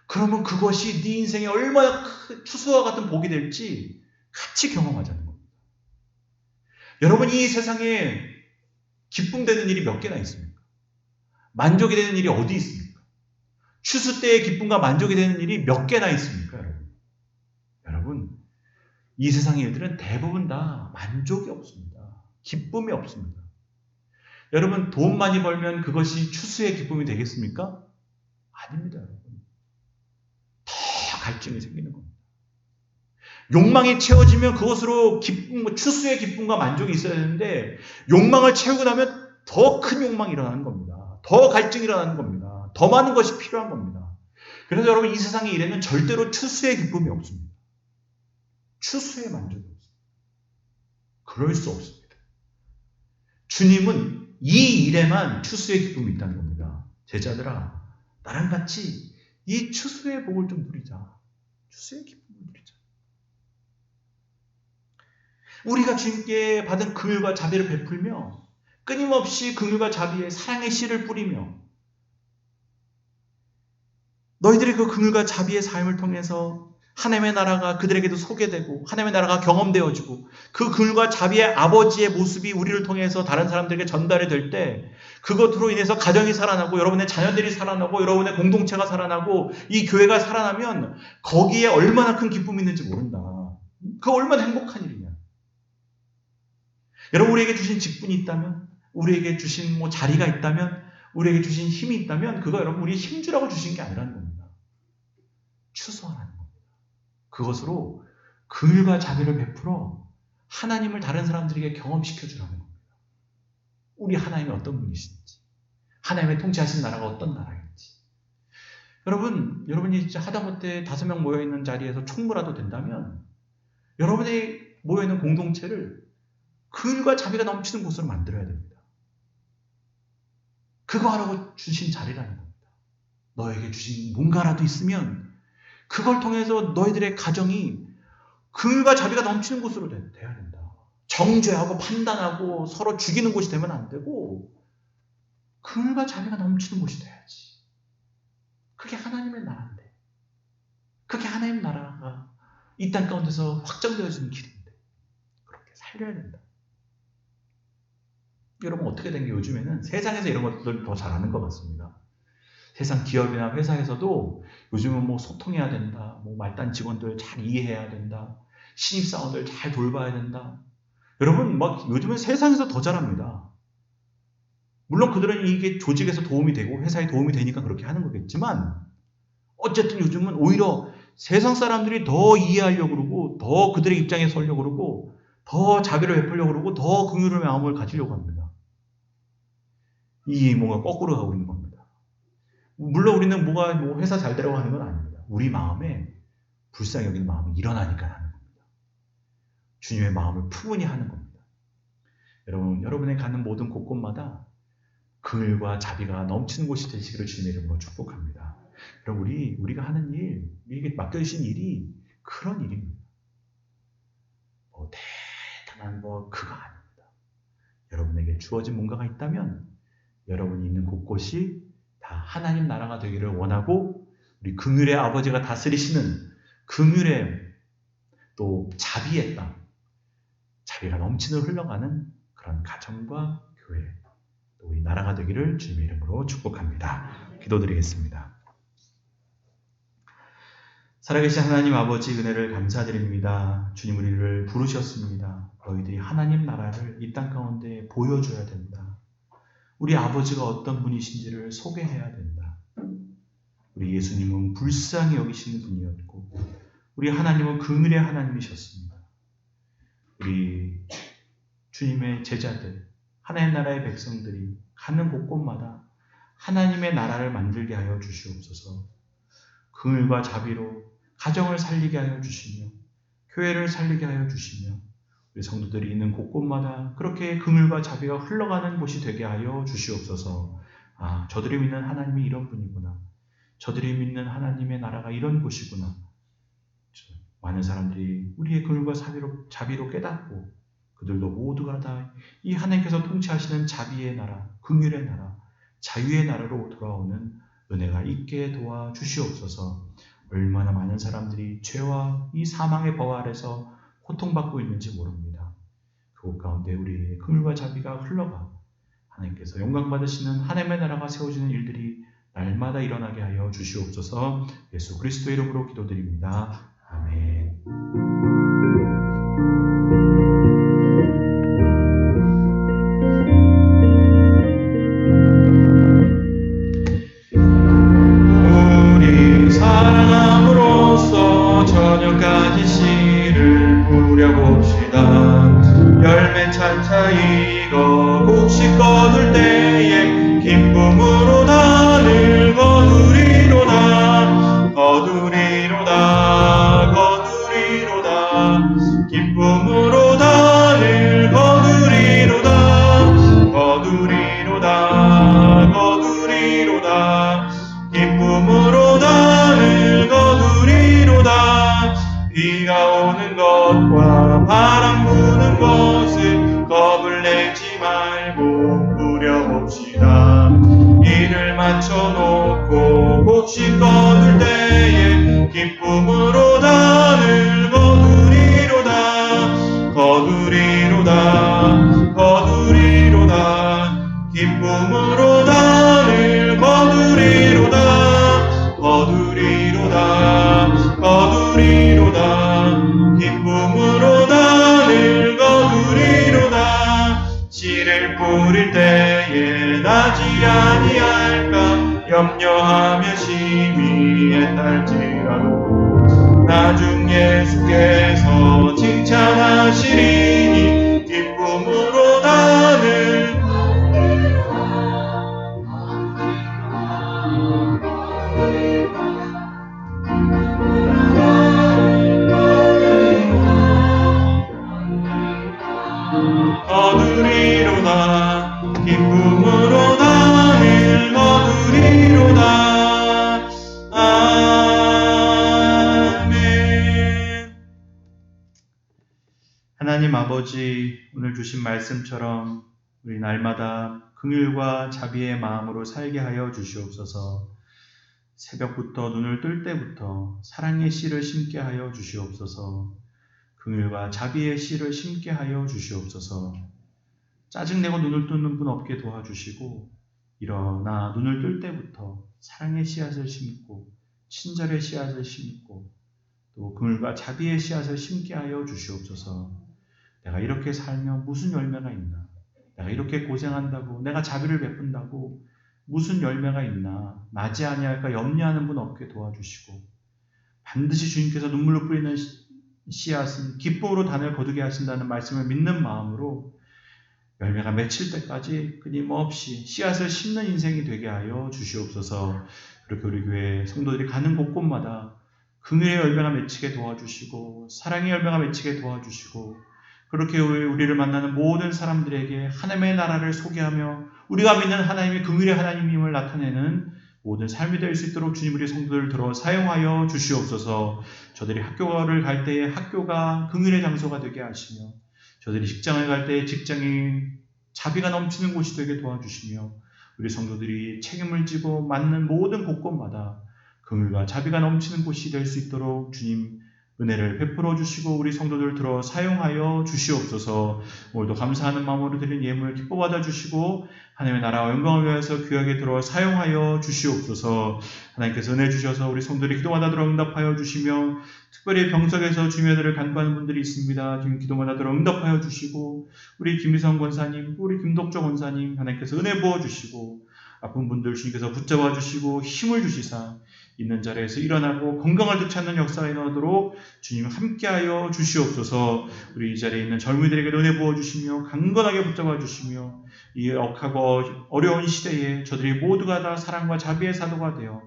그러면 그것이 네 인생에 얼마나 추수와 같은 복이 될지 같이 경험하자는 겁니다. 여러분, 이 세상에 기쁨 되는 일이 몇 개나 있습니까? 만족이 되는 일이 어디 있습니까? 추수 때의 기쁨과 만족이 되는 일이 몇 개나 있습니까, 여러분? 여러분, 이 세상의 일들은 대부분 다 만족이 없습니다. 기쁨이 없습니다. 여러분, 돈 많이 벌면 그것이 추수의 기쁨이 되겠습니까? 아닙니다, 여러분. 더 갈증이 생기는 겁니다. 욕망이 채워지면 그것으로 추수의 기쁨과 만족이 있어야 되는데 욕망을 채우고 나면 더 큰 욕망이 일어나는 겁니다. 더 갈증이 일어나는 겁니다. 더 많은 것이 필요한 겁니다. 그래서 여러분, 이 세상의 일에는 절대로 추수의 기쁨이 없습니다. 추수의 만족이 없습니다. 그럴 수 없습니다. 주님은 이 일에만 추수의 기쁨이 있다는 겁니다. 제자들아, 나랑 같이 이 추수의 복을 좀 누리자. 추수의 기쁨을 누리자. 우리가 주님께 받은 긍휼과 자비를 베풀며 끊임없이 긍휼과 자비의 사랑의 씨를 뿌리며 너희들의 그 긍휼과 자비의 삶을 통해서 하나님의 나라가 그들에게도 소개되고 하나님의 나라가 경험되어지고 그 긍휼과 자비의 아버지의 모습이 우리를 통해서 다른 사람들에게 전달이 될 때 그것으로 인해서 가정이 살아나고 여러분의 자녀들이 살아나고 여러분의 공동체가 살아나고 이 교회가 살아나면 거기에 얼마나 큰 기쁨이 있는지 모른다. 그거 얼마나 행복한 일이냐. 여러분, 우리에게 주신 직분이 있다면, 우리에게 주신 자리가 있다면, 우리에게 주신 힘이 있다면 그거 여러분 우리 힘주라고 주신 게 아니라는 겁니다. 추수하라는 겁니다. 그것으로 긍휼과 자비를 베풀어 하나님을 다른 사람들에게 경험시켜 주라는 겁니다. 우리 하나님이 어떤 분이신지, 하나님의 통치하신 나라가 어떤 나라인지. 여러분이 진짜 하다못해 5명 모여있는 자리에서 총무라도 된다면 여러분이 모여있는 공동체를 긍휼과 자비가 넘치는 곳으로 만들어야 됩니다. 그거 하라고 주신 자리라는 겁니다. 너에게 주신 뭔가라도 있으면 그걸 통해서 너희들의 가정이 긍휼과 자비가 넘치는 곳으로 돼야 된다. 정죄하고 판단하고 서로 죽이는 곳이 되면 안 되고 긍휼과 자비가 넘치는 곳이 돼야지. 그게 하나님의 나라인데, 그게 하나님의 나라가 이 땅 가운데서 확장되어지는 길인데 그렇게 살려야 된다. 여러분, 어떻게 된 게 요즘에는 세상에서 이런 것들 더 잘하는 것 같습니다. 세상 기업이나 회사에서도 요즘은 소통해야 된다. 말단 직원들 잘 이해해야 된다. 신입사원들 잘 돌봐야 된다. 여러분, 요즘은 세상에서 더 잘합니다. 물론 그들은 이게 조직에서 도움이 되고 회사에 도움이 되니까 그렇게 하는 거겠지만 어쨌든 요즘은 오히려 세상 사람들이 더 이해하려고 그러고 더 그들의 입장에 서려고 그러고 더 자비를 베풀려고 그러고 더 긍휼의 마음을 가지려고 합니다. 이 뭔가 거꾸로 가고 있는 겁니다. 물론 우리는 회사 잘 되라고 하는 건 아닙니다. 우리 마음에 불쌍히 여기는 마음이 일어나니까 하는 겁니다. 주님의 마음을 품으니 하는 겁니다. 여러분의 가는 모든 곳곳마다 긍휼과 자비가 넘치는 곳이 되시기를 주님의 이름으로 축복합니다. 여러분, 우리가 하는 일, 우리에게 맡겨주신 일이 그런 일입니다. 대단한 그거 아닙니다. 여러분에게 주어진 뭔가가 있다면 여러분이 있는 곳곳이 다 하나님 나라가 되기를 원하고 우리 긍휼의 아버지가 다스리시는 긍휼의 또 자비의 땅, 자비가 넘치는 흘러가는 그런 가정과 교회, 또 우리 나라가 되기를 주님의 이름으로 축복합니다. 기도드리겠습니다. 살아계신 하나님 아버지, 은혜를 감사드립니다. 주님, 우리를 부르셨습니다. 너희들이 하나님 나라를 이 땅 가운데 보여줘야 된다. 우리 아버지가 어떤 분이신지를 소개해야 된다. 우리 예수님은 불쌍히 여기시는 분이었고 우리 하나님은 긍휼의 하나님이셨습니다. 우리 주님의 제자들, 하나님 나라의 백성들이 가는 곳곳마다 하나님의 나라를 만들게 하여 주시옵소서. 긍휼과 자비로 가정을 살리게 하여 주시며 교회를 살리게 하여 주시며 우리 성도들이 있는 곳곳마다 그렇게 긍휼과 자비가 흘러가는 곳이 되게 하여 주시옵소서. 아, 저들이 믿는 하나님이 이런 분이구나. 저들이 믿는 하나님의 나라가 이런 곳이구나. 많은 사람들이 우리의 긍휼과 자비로 깨닫고 그들도 모두가 다 이 하나님께서 통치하시는 자비의 나라, 긍휼의 나라, 자유의 나라로 돌아오는 은혜가 있게 도와주시옵소서. 얼마나 많은 사람들이 죄와 이 사망의 벌 아래서 고통받고 있는지 모릅니다. 그곳 가운데 우리의 긍휼과 자비가 흘러가 하나님께서 영광 받으시는 하나님의 나라가 세워지는 일들이 날마다 일어나게 하여 주시옵소서. 예수 그리스도의 이름으로 기도드립니다. 아멘. 우리 사랑함으로써 저녁까지 씨를 뿌려봅시다. 열매 차차 익어 곡식 거둘 때에 기쁨으로 단을 거두리로다. 거두리로다. 거두리로다. 기쁨으로 단을 거두리로다. 거두리로다. 거두리로다. 기쁨으로 단을 거두리로다. 비가 오는 것과 바람 부는 것을 겁을 내지 말고 뿌려봅시다. 이를 맞춰놓고 곡식 거둘 때에 기쁨으로 단을 거두리로다. 거두리로다. 거두리로다. 기쁨으로 단을 거두리로다. 거두리로다. 거두리로다. 기쁨으로 단을 거두리로다. 씨를 뿌릴 때에 나지 아니할까 염려하며 심히 애달지라도 나중 예수께서 칭찬하시리니 기쁨으로 단을 거두리로다. 기쁨으로 단을 거두리로다. 아멘. 하나님 아버지, 오늘 주신 말씀처럼 우리 날마다 긍휼과 자비의 마음으로 살게 하여 주시옵소서. 새벽부터 눈을 뜰 때부터 사랑의 씨를 심게 하여 주시옵소서. 긍휼과 자비의 씨를 심게 하여 주시옵소서. 짜증내고 눈을 뜨는 분 없게 도와주시고 일어나 눈을 뜰 때부터 사랑의 씨앗을 심고 친절의 씨앗을 심고 또 긍휼과 자비의 씨앗을 심게 하여 주시옵소서. 내가 이렇게 살면 무슨 열매가 있나? 내가 이렇게 고생한다고, 내가 자비를 베푼다고 무슨 열매가 있나? 나지 아니할까 염려하는 분 없게 도와주시고 반드시 주님께서 눈물로 뿌리는 씨앗은 기쁨으로 단을 거두게 하신다는 말씀을 믿는 마음으로 열매가 맺힐 때까지 끊임없이 씨앗을 심는 인생이 되게 하여 주시옵소서. 이렇게 우리 교회 성도들이 가는 곳곳마다 긍휼의 열매가 맺히게 도와주시고 사랑의 열매가 맺히게 도와주시고 그렇게 우리를 만나는 모든 사람들에게 하나님의 나라를 소개하며 우리가 믿는 하나님이 긍휼의 하나님임을 나타내는 모든 삶이 될 수 있도록 주님 우리 성도들 들어 사용하여 주시옵소서. 저들이 학교를 갈 때에 학교가 긍휼의 장소가 되게 하시며 저들이 직장을 갈 때에 직장이 자비가 넘치는 곳이 되게 도와주시며 우리 성도들이 책임을 지고 맞는 모든 곳곳마다 긍휼과 자비가 넘치는 곳이 될 수 있도록 주님 은혜를 베풀어 주시고 우리 성도들 들어 사용하여 주시옵소서. 오늘도 감사하는 마음으로 드린 예물 기뻐 받아 주시고 하나님의 나라와 영광을 위하여서 귀하게 들어 사용하여 주시옵소서. 하나님께서 은혜 주셔서 우리 성도들이 기도마다 들어 응답하여 주시며 특별히 병석에서 주님들을 간구하는 분들이 있습니다. 지금 기도마다 들어 응답하여 주시고 우리 김희성 권사님, 우리 김덕조 권사님 하나님께서 은혜 부어 주시고 아픈 분들 주님께서 붙잡아 주시고 힘을 주시사 있는 자리에서 일어나고 건강을 되찾는 역사가 일어나도록 주님 함께하여 주시옵소서. 우리 이 자리에 있는 젊은이들에게 은혜 부어주시며 강건하게 붙잡아 주시며 이 억하고 어려운 시대에 저들이 모두가 다 사랑과 자비의 사도가 되어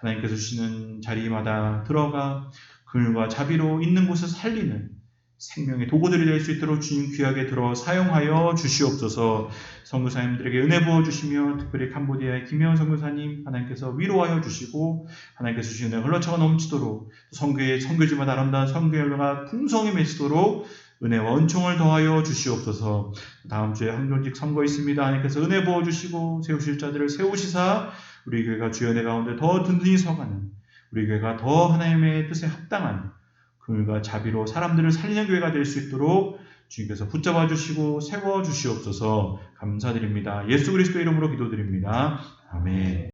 하나님께서 주시는 자리마다 들어가 긍휼과 자비로 있는 곳을 살리는 생명의 도구들이 될 수 있도록 주님 귀하게 들어 사용하여 주시옵소서. 선교사님들에게 은혜 부어주시며 특별히 캄보디아의 김혜원 선교사님 하나님께서 위로하여 주시고 하나님께서 주시는 은혜가 흘러차가 넘치도록 선교지마다 아름다운 선교의 열매가 풍성히 맺히도록 은혜와 은총을 더하여 주시옵소서. 다음 주에 항존직 선거 있습니다. 하나님께서 은혜 부어주시고 세우실 자들을 세우시사 우리 교회가 주의 은혜 가운데 더 든든히 서가는 우리 교회가 더 하나님의 뜻에 합당한 긍휼과 자비로 사람들을 살리는 교회가 될 수 있도록 주님께서 붙잡아 주시고 세워 주시옵소서. 감사드립니다. 예수 그리스도 이름으로 기도드립니다. 아멘.